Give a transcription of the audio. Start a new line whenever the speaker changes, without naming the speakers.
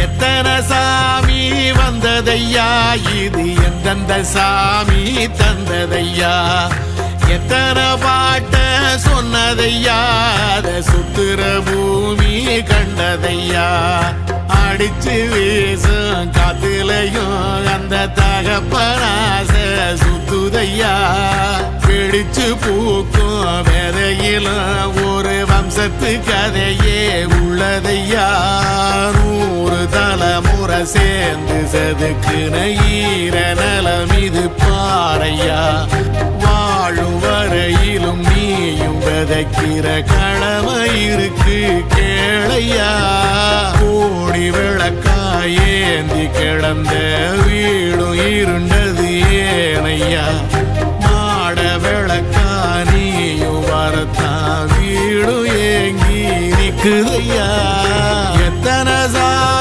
எத்தனை சாமி வந்ததையா, இது எந்தெந்த சாமி தந்ததையா, எத்தனை பாட்ட சொன்னதையா, அத சுத்துற பூமி கண்டதையா, அடிச்சு வீசும் காத்துலையும் அந்த தகப்பனாச சுத்துதையா, பிடிச்சு பூக்கும் வேதையிலும் ஒரு வம்சத்து கதையே உள்ளதையா, 100 தலைமுறை சேர்ந்து செதுக்குன ஈர நலம் இது பாறையா, வாழும் வரையிலும் நீயும் விதைக்கிற கடமை இருக்கு கேளையா, கோடி விளக்காயேந்தி கிடந்த வீடும் இருண்டது ஏனையா, மாட விளக்கா நீயும் வரத்தான் வீடும் ஏங்கி நிக்குதையா.